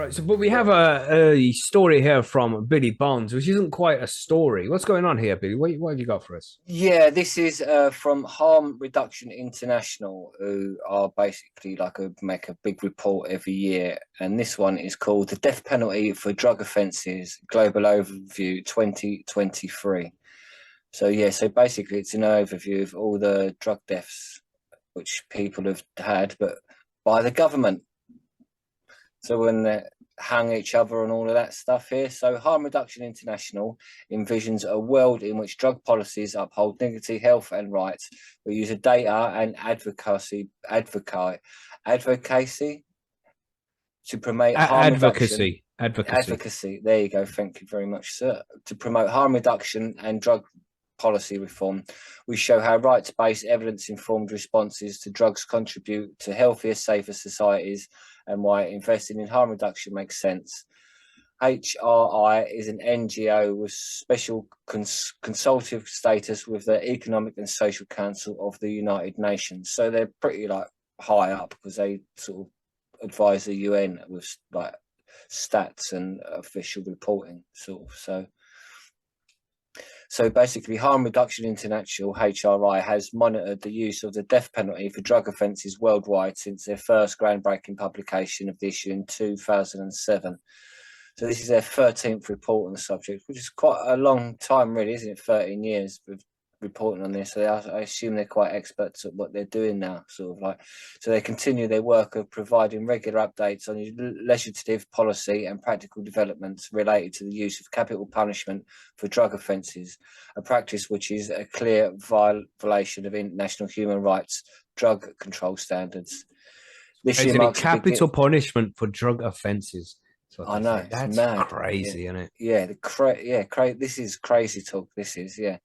Right, so but we have a story here from Billy Bonds, which isn't quite a story. What's going on here, Billy? What have you got for us? Yeah, this is from Harm Reduction International, who are basically make a big report every year, and this one is called "The Death Penalty for Drug Offences: Global Overview 2023." So yeah, so basically it's an overview of all the drug deaths which people have had, but by the government. So when they hang each other and all of that stuff here. So Harm Reduction International envisions a world in which drug policies uphold dignity, health and rights, but use of data and advocacy to promote harm reduction. Advocacy. Advocacy. There you go. Thank you very much, sir. To promote harm reduction and drug policy reform. We show how rights-based, evidence-informed responses to drugs contribute to healthier, safer societies and why investing in harm reduction makes sense. HRI is an NGO with special consultative status with the Economic and Social Council of the United Nations. So they're pretty high up because they sort of advise the UN with stats and official reporting sort of. So basically, Harm Reduction International (HRI) has monitored the use of the death penalty for drug offences worldwide since their first groundbreaking publication of the issue in 2007. So this is their 13th report on the subject, which is quite a long time, really, isn't it? 13 years of reporting on this. So I assume they're quite experts at what they're doing now, So they continue their work of providing regular updates on legislative policy and practical developments related to the use of capital punishment for drug offences, a practice which is a clear violation of international human rights drug control standards. This year Isn't it marks capital punishment for drug offences? That's what I they know, say. it's That's mad. crazy, isn't it? This is crazy talk. This is, yeah.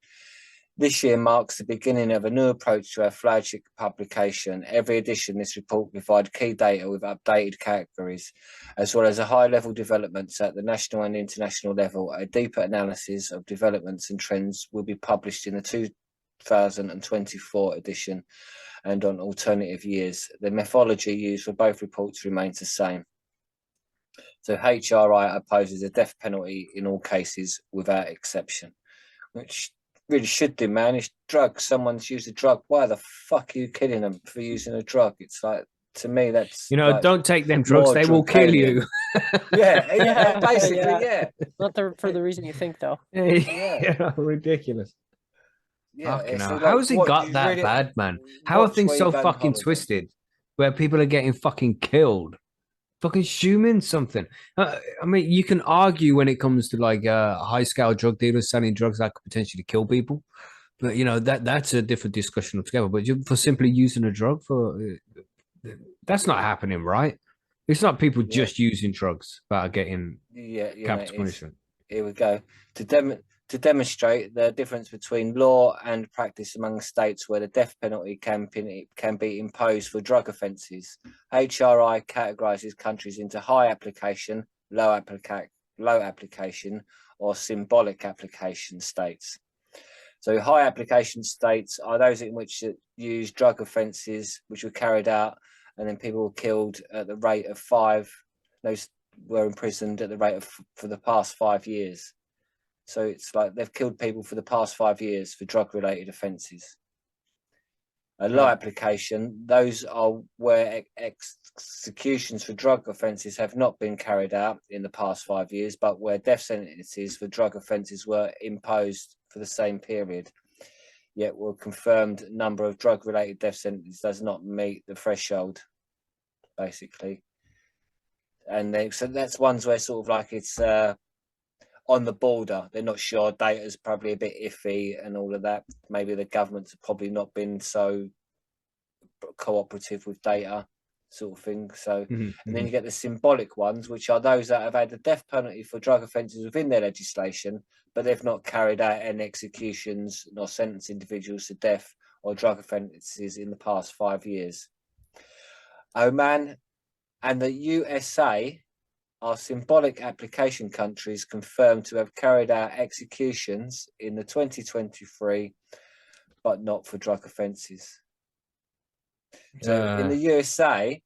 This year marks the beginning of a new approach to our flagship publication. Every edition, this report provides key data with updated categories, as well as a high-level developments at the national and international level. A deeper analysis of developments and trends will be published in the 2024 edition and on alternative years. The methodology used for both reports remains the same. So HRI opposes the death penalty in all cases without exception, which really should do, man. It's drugs. Someone's used a drug. Why the fuck are you killing them for using a drug? It's like, to me, that's Don't take them drugs; more they will kill draconian. you. Yeah, basically, Yeah. yeah, Not for the reason you think, though. yeah, Ridiculous. yeah. Fucking It's hell. like, How has it what got you that really bad, man? How are watch things where you so go on fucking holiday. twisted where people are getting fucking killed? Fucking assuming something. I mean, you can argue when it comes to high scale drug dealers selling drugs that could potentially kill people. But that's a different discussion altogether. But for simply using a drug that's not happening, right? It's not people Yeah, just using drugs that are getting yeah, capital it's punishment. here we go to demonstrate the difference between law and practice among states where the death penalty can be imposed for drug offences. HRI categorises countries into high application, low application, or symbolic application states. So high application states are those in which use drug offences which were carried out and then people were killed at the rate of five. Those were imprisoned at the rate of for the past 5 years. So it's like they've killed people for the past 5 years for drug-related offences. A low Yeah. application, those are where executions for drug offences have not been carried out in the past 5 years, but where death sentences for drug offences were imposed for the same period. Yet, were confirmed number of drug-related death sentences does not meet the threshold, basically. And so that's ones where sort of like it's on the border. They're not sure. Data's probably a bit iffy and all of that. Maybe the government's probably not been so cooperative with data, sort of thing. So, and then you get the symbolic ones, which are those that have had the death penalty for drug offences within their legislation, but they've not carried out any executions nor sentenced individuals to death or drug offences in the past 5 years. Oman and the USA are symbolic application countries confirmed to have carried out executions in the 2023, but not for drug offences. So in the USA,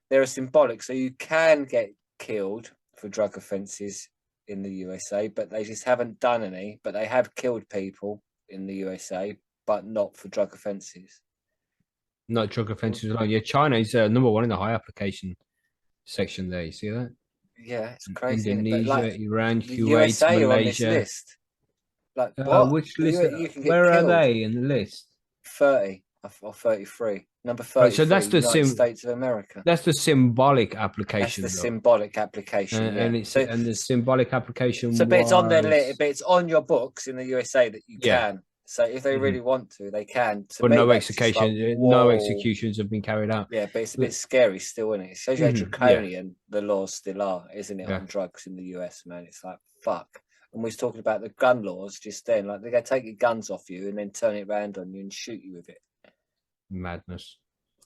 there are symbolic, so you can get killed for drug offences in the USA, but they just haven't done any. But they have killed people in the USA, but not for drug offences. Not drug offences alone. Yeah, China is number one in the high application section there. You see that? Yeah, it's crazy. Isn't it? But Indonesia, like Iran, the Kuwait, USA are on this Malaysia. list. Like what? Which list? You can get Where are killed. they in the list? 30 or 33. Number Right, 33, so that's the United States of America. That's the symbolic That's application, the though. symbolic application, And yeah. it's and the symbolic application But it's on their was list, but it's on your books in the USA that you Yeah. can. So if they really want to, they can. To but me, no that's just execution, like, no whoa. executions have been carried out. Yeah, but it's a bit scary still, isn't it? It shows you how Yeah. draconian the laws still are, isn't it, Yeah. on drugs in the US, man? It's like, fuck. And we was talking about the gun laws just then. Like, they're going to take your guns off you and then turn it around on you and shoot you with it. Madness.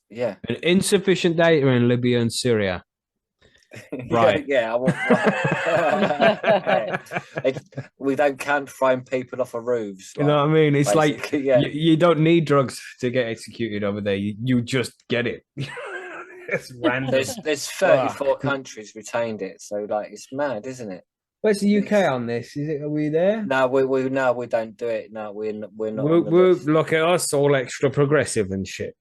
Yeah. And insufficient data in Libya and Syria. Right. Yeah. We don't count throwing people off of roofs. You know what I mean? It's like basically, yeah. you don't need drugs to get executed over there. You just get it. It's random. There's 34 countries retained it, so like it's mad, isn't it? Where's the UK on this? Is it? Are we there? No, we don't do it. No, we're not. We're, On the list. look at us, all extra progressive and shit.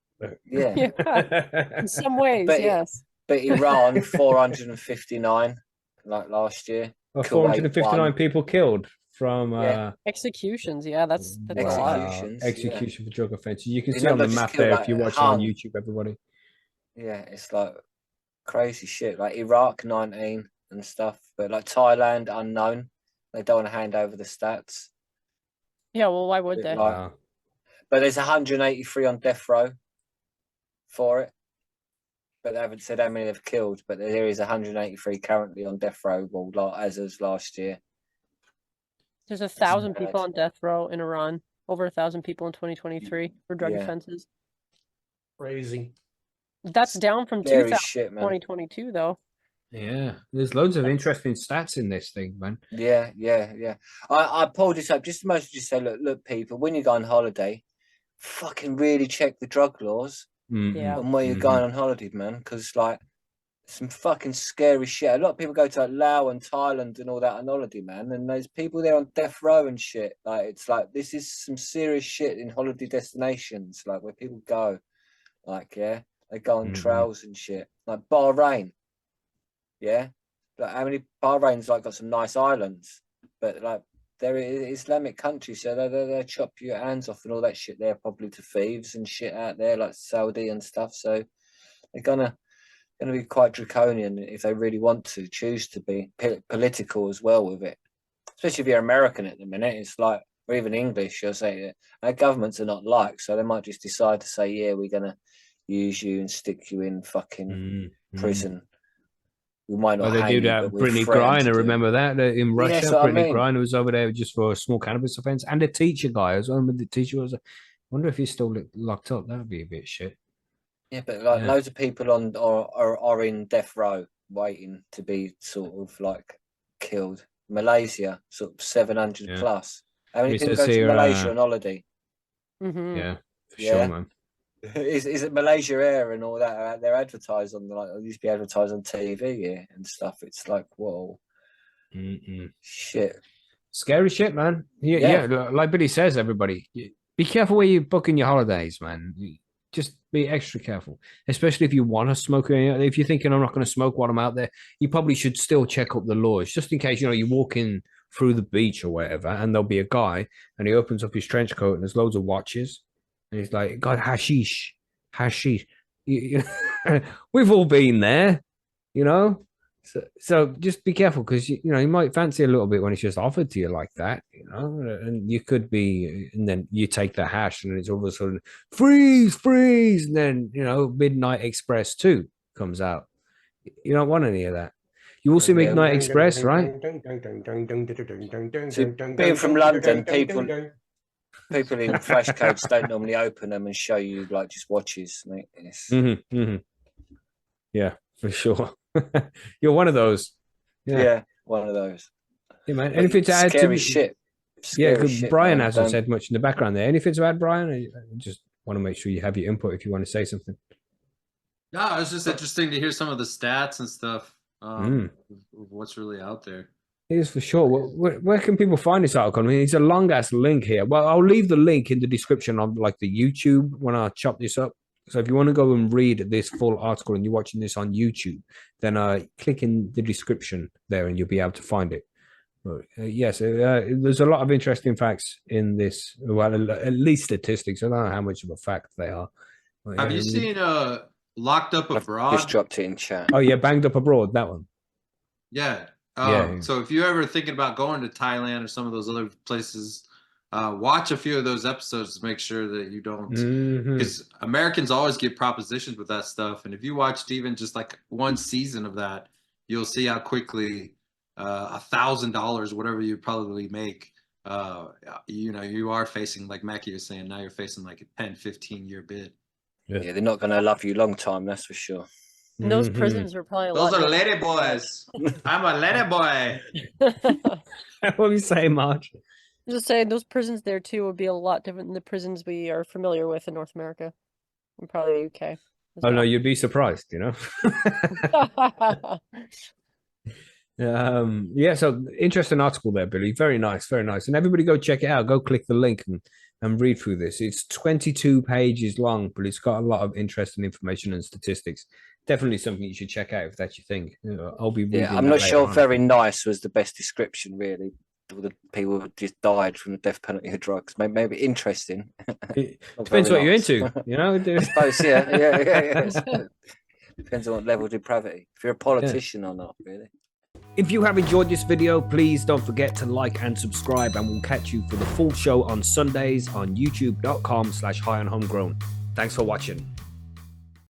Yeah. Yeah. In some ways, But- yes. But Iran 459 like last year. Well, Kuwait 459 won. people killed from Yeah. Executions, yeah, that's a lot. Executions, execution for drug offences. You can You see on remember the just map killed, there like, if you watch it on hung. YouTube, everybody. Yeah, it's like crazy shit. Like Iraq 19 and stuff, but like Thailand unknown. They don't want to hand over the stats. Yeah, well, why would Bit they? like- Wow. But there's 183 on death row for it. But they haven't said how many they've killed. But there is 183 currently on death row, well, as of last year. There's 1,000 bad. people on death row in Iran. Over 1,000 people in 2023 for drug Yeah. offenses. Crazy. That's down from Scary 2,000 shit, man. 2022, though. Yeah, there's loads of interesting stats in this thing, man. Yeah. I pulled this up just to mostly just say, look, people, when you go on holiday, fucking really check the drug laws Yeah. and where you're going on holiday, man. Because like some fucking scary shit. A lot of people go to like Laos and Thailand and all that on holiday, man. And there's people there on death row and shit. Like it's like this is some serious shit in holiday destinations, like where people go. Like, yeah, they go on trails and shit. Like Bahrain. Yeah. Like how many Bahrain's like got some nice islands, but like they're Islamic country, so they chop your hands off and all that shit there, probably to thieves and shit out there, like Saudi and stuff. So they're gonna be quite draconian if they really want to choose to be political as well with it. Especially if you're American at the minute, it's like, or even English, you'll say that our governments are not like, so they might just decide to say, yeah, we're gonna use you and stick you in fucking prison. We might not. Well, they do that. Brittany Griner, remember that in Russia? that's what I Brittany mean. Griner was over there just for a small cannabis offense, and a teacher guy as well. The teacher was. I wonder if he's still locked up. That would be a bit shit. Yeah, but like loads of people on are in death row waiting to be sort of like killed. Malaysia, sort of 700 plus. How many It people says go to here, Malaysia on holiday? Mm-hmm. Yeah, for Yeah. sure, man. Is it Malaysia Air and all that? They're advertised on they used to be advertised on TV here and stuff. It's like, whoa, shit. Scary shit, man. Yeah, like Billy says, everybody, be careful where you're booking your holidays, man. Just be extra careful, especially if you want to smoke. If you're thinking I'm not going to smoke while I'm out there, you probably should still check up the laws, just in case you're walking through the beach or whatever, and there'll be a guy, and he opens up his trench coat, and there's loads of watches. And he's like, God, hashish. We've all been there, So just be careful because, you might fancy a little bit when it's just offered to you like that, and you could be, and then you take the hash and it's all of a sudden freeze. And then, Midnight Express 2 comes out. You don't want any of that. You also Midnight Express, right? So being from London, people in flash codes don't normally open them and show you like just watches, mate. Yeah, for sure. You're one of those. Yeah, one of those. Yeah, man. Anything to add to scary shit? Scary shit, Brian man. hasn't said much in the background there. Anything to add, Brian? I just want to make sure you have your input if you want to say something. No, it was just interesting to hear some of the stats and stuff. of what's really out there. It is for sure. Where can people find this article? I mean, it's a long ass link here. Well, I'll leave the link in the description of like the YouTube when I chop this up. So if you want to go and read this full article and you're watching this on YouTube, then click in the description there and you'll be able to find it. Yes, there's a lot of interesting facts in this. Well, at least statistics. I don't know how much of a fact they are. Have you seen Locked Up Abroad? Just dropped it in chat. Oh yeah, Banged Up Abroad, that one. Yeah. Yeah. So if you're ever thinking about going to Thailand or some of those other places, watch a few of those episodes to make sure that you don't, because Americans always get propositions with that stuff. And if you watched even just like one season of that, you'll see how quickly $1,000, whatever you probably make, you are facing, like Mackie was saying, now you're facing like a 10-15 year bid. Yeah, they're not going to love you long time, that's for sure. And those prisons are probably a lot. Those are lady boys. I'm a lady boy. What are you saying, Marge? Just saying, those prisons there too would be a lot different than the prisons we are familiar with in North America, and probably the UK. Oh no, you'd be surprised, you know. Yeah, so interesting article there, Billy. Very nice, very nice. And everybody go check it out. Go click the link and read through this. It's 22 pages long, but it's got a lot of interesting information and statistics. Definitely something you should check out if that's your thing. I'll be reading. Yeah, I'm not sure very nice was the best description, really. The people who just died from the death penalty of drugs. Maybe interesting. It depends what you're into, you know. I suppose, yeah. Depends on what level of depravity. If you're a politician or not, really. If you have enjoyed this video, please don't forget to like and subscribe, and we'll catch you for the full show on Sundays on youtube.com/high on homegrown. Thanks for watching.